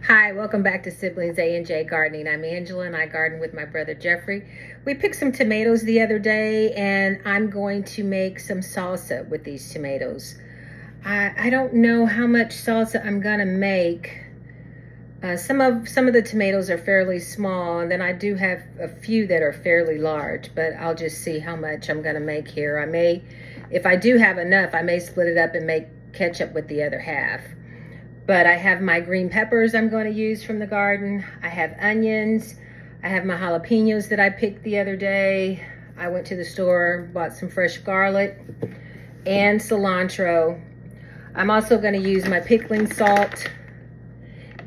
Hi, welcome back to Siblings A&J Gardening. I'm Angela and I garden with my brother Jeffrey. We picked some tomatoes the other day and I'm going to make some salsa with these tomatoes. I don't know how much salsa I'm gonna make. Some of the tomatoes are fairly small, and then I do have a few that are fairly large, but I'll just see how much I'm gonna make here. If I do have enough, I may split it up and make ketchup with the other half. But I have my green peppers I'm going to use from the garden. I have onions. I have my jalapeños that I picked the other day. I went to the store, bought some fresh garlic and cilantro. I'm also going to use my pickling salt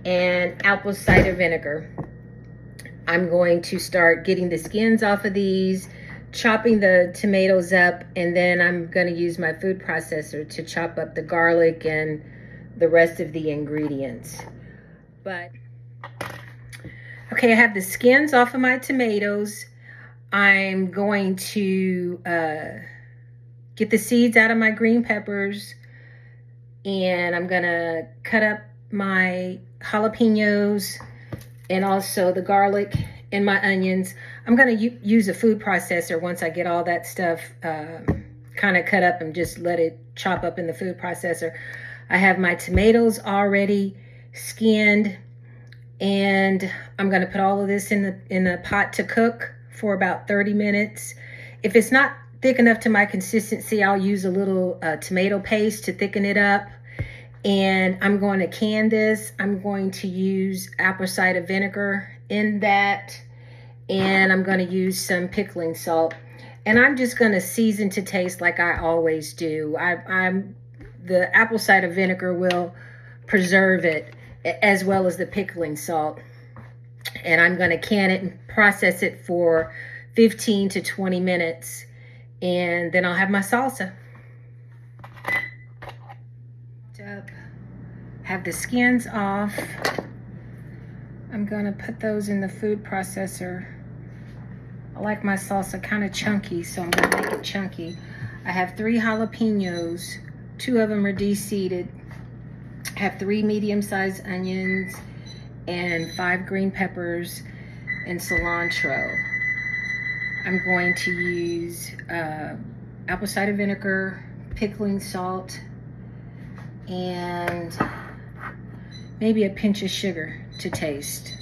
and apple cider vinegar. I'm going to start getting the skins off of these, chopping the tomatoes up, and then I'm going to use my food processor to chop up the garlic and the rest of the ingredients. But okay, I have the skins off of my tomatoes. I'm going to get the seeds out of my green peppers, and I'm gonna cut up my jalapenos and also the garlic and my onions. I'm gonna use a food processor once I get all that stuff kind of cut up and just let it chop up in the food processor. I have my tomatoes already skinned, and I'm going to put all of this in a pot to cook for about 30 minutes. If it's not thick enough to my consistency, I'll use a little tomato paste to thicken it up. And I'm going to can this. I'm going to use apple cider vinegar in that, and I'm going to use some pickling salt. And I'm just going to season to taste like I always do. The apple cider vinegar will preserve it, as well as the pickling salt. And I'm going to can it and process it for 15 to 20 minutes. And then I'll have my salsa. Have the skins off. I'm going to put those in the food processor. I like my salsa kind of chunky, so I'm going to make it chunky. I have 3 jalapenos. 2 of them are de-seeded. I have 3 medium-sized onions and 5 green peppers and cilantro. I'm going to use apple cider vinegar, pickling salt, and maybe a pinch of sugar to taste.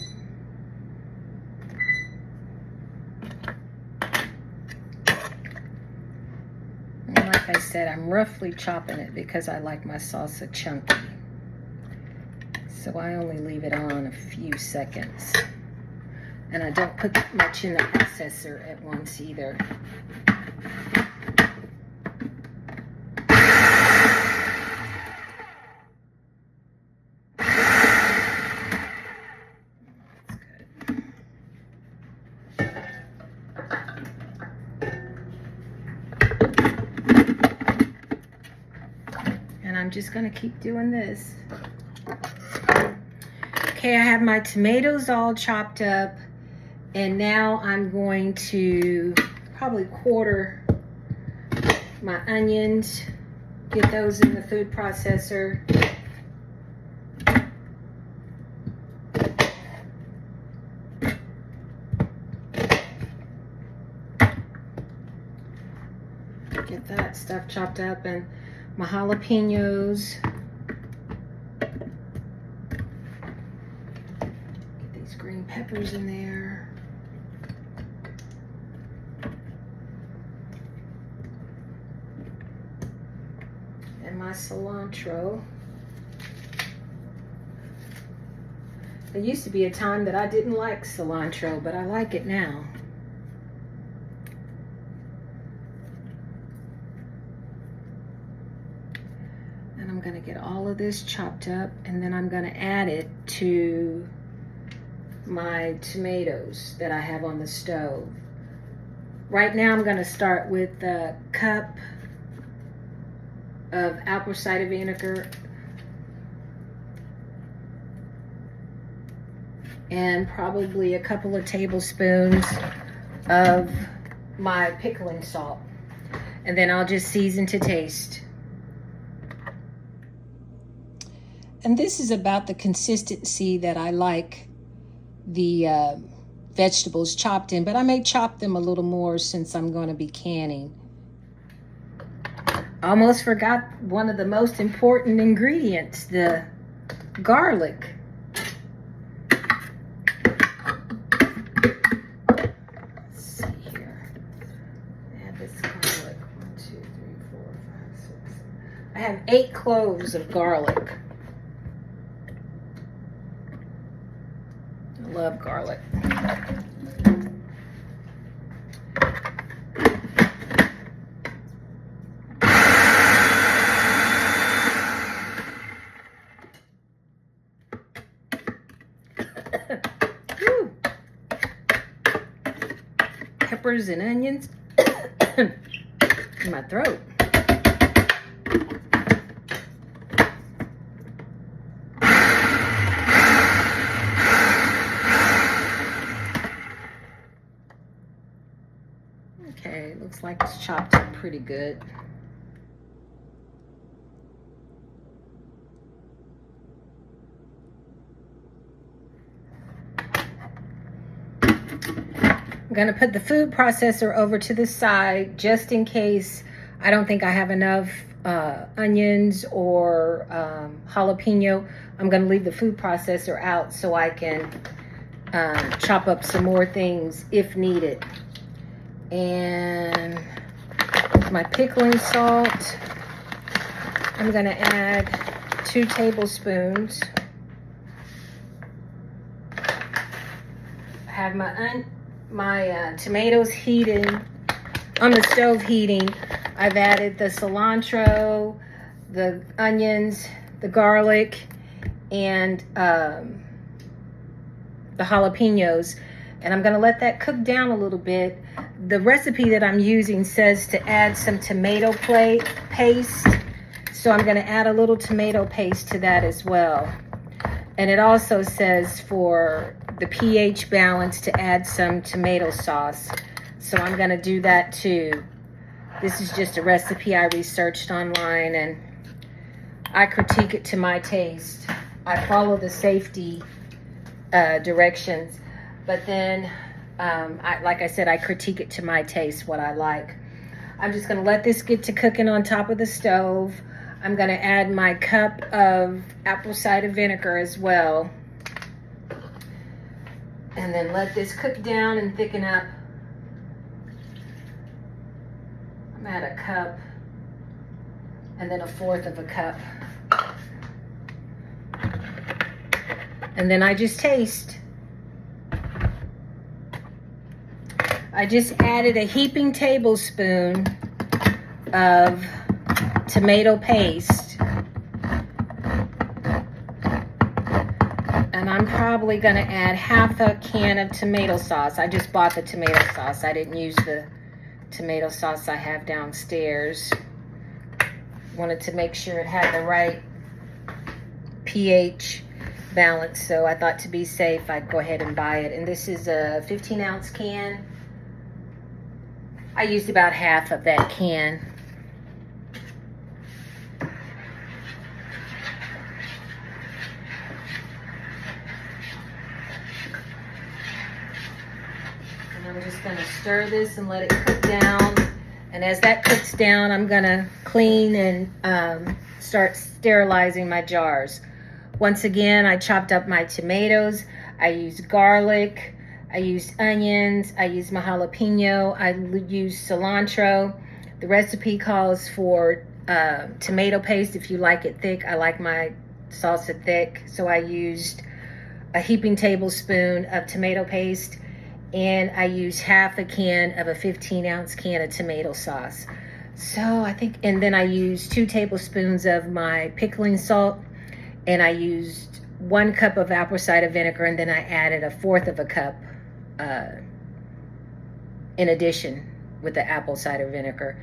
Like I said, I'm roughly chopping it because I like my salsa chunky. So I only leave it on a few seconds. And I don't put much in the processor at once either. I'm just going to keep doing this. Okay, I have my tomatoes all chopped up, and now I'm going to probably quarter my onions, get those in the food processor. Get that stuff chopped up, and my jalapenos. Get these green peppers in there. And my cilantro. There used to be a time that I didn't like cilantro, but I like it now. I'm going to get all of this chopped up, and then I'm going to add it to my tomatoes that I have on the stove. Right now I'm going to start with a cup of apple cider vinegar and probably a couple of tablespoons of my pickling salt. And then I'll just season to taste. And this is about the consistency that I like the vegetables chopped in, but I may chop them a little more since I'm going to be canning. Almost forgot one of the most important ingredients, the garlic. Let's see here. Add this garlic. 1, 2, 3, 4, 5, 6. I have 8 cloves of garlic. I love garlic. Peppers and onions in my throat. Okay, looks like it's chopped up pretty good. I'm going to put the food processor over to the side just in case I don't think I have enough onions or jalapeno. I'm going to leave the food processor out so I can chop up some more things if needed. And my pickling salt, I'm going to add 2 tablespoons. I have my tomatoes heating on the stove heating. I've added the cilantro, the onions, the garlic, and the jalapenos, and I'm going to let that cook down a little bit. The recipe that I'm using says to add some tomato paste, so I'm going to add a little tomato paste to that as well. And it also says for the pH balance to add some tomato sauce, so I'm going to do that too. This is just a recipe I researched online, and I critique it to my taste. I follow the safety directions, but then like I said, I critique it to my taste, what I like. I'm just going to let this get to cooking on top of the stove. I'm going to add my cup of apple cider vinegar as well. And then let this cook down and thicken up. I'm at a cup and then 1/4 of a cup. And then I just taste. I just added a heaping tablespoon of tomato paste. And I'm probably going to add 1/2 can of tomato sauce. I just bought the tomato sauce. I didn't use the tomato sauce I have downstairs. Wanted to make sure it had the right pH balance, so I thought to be safe I'd go ahead and buy it. And this is a 15-ounce can. I used about 1/2 of that can. And I'm just going to stir this and let it cook down. And as that cooks down, I'm going to clean and start sterilizing my jars. Once again, I chopped up my tomatoes. I used garlic. I used onions. I used my jalapeno. I used cilantro. The recipe calls for tomato paste if you like it thick. I like my salsa thick, so I used a heaping tablespoon of tomato paste, and I used 1/2 can of a 15-ounce can of tomato sauce. So I think, and then I used 2 tablespoons of my pickling salt, and I used 1 cup of apple cider vinegar, and then I added 1/4 of a cup in addition with the apple cider vinegar.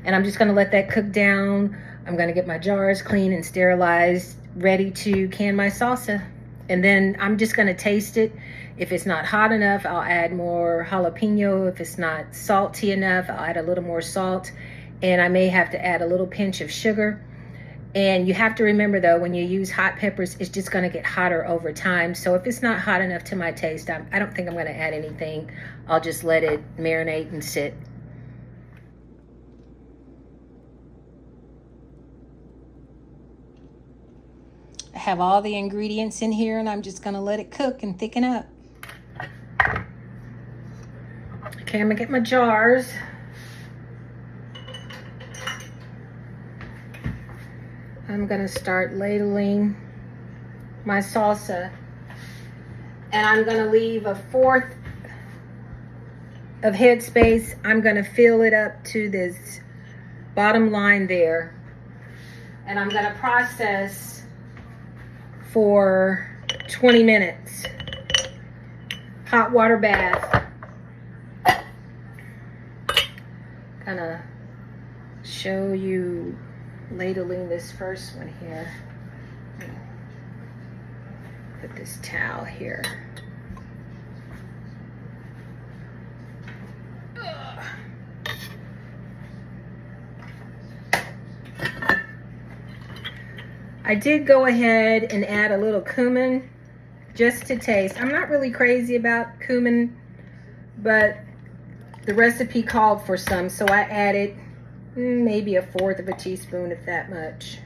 And I'm just going to let that cook down. I'm going to get my jars clean and sterilized, ready to can my salsa. And then I'm just going to taste it. If it's not hot enough, I'll add more jalapeno. If it's not salty enough, I'll add a little more salt. And I may have to add a little pinch of sugar. And you have to remember, though, when you use hot peppers, it's just going to get hotter over time. So if it's not hot enough to my taste, I don't think I'm going to add anything. I'll just let it marinate and sit. I have all the ingredients in here, and I'm just going to let it cook and thicken up. Okay, I'm going to get my jars. I'm going to start ladling my salsa, and I'm going to leave a fourth of headspace. I'm going to fill it up to this bottom line there, and I'm going to process for 20 minutes. Hot water bath. Gonna show you ladling this first one here. Put this towel here. I did go ahead and add a little cumin just to taste. I'm not really crazy about cumin, but the recipe called for some, so I added maybe a fourth of a teaspoon, if that much.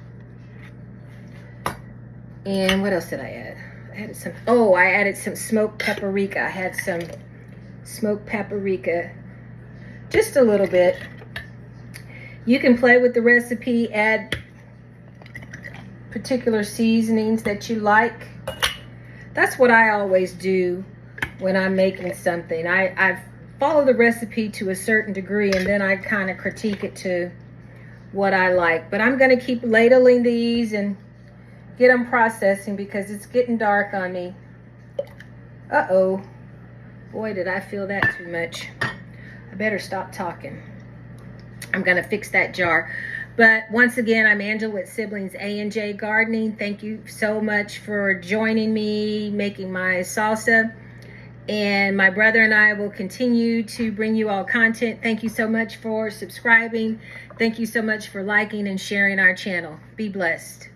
And what else did I add? I added some smoked paprika. I had some smoked paprika, just a little bit. You can play with the recipe, add particular seasonings that you like. That's what I always do when I'm making something. I follow the recipe to a certain degree, and then I kind of critique it to what I like. But I'm going to keep ladling these and get them processing because it's getting dark on me. Uh-oh. Boy, did I feel that too much. I better stop talking. I'm going to fix that jar. But once again, I'm Angela with Siblings A&J Gardening. Thank you so much for joining me making my salsa. And my brother and I will continue to bring you all content. Thank you so much for subscribing. Thank you so much for liking and sharing our channel. Be blessed.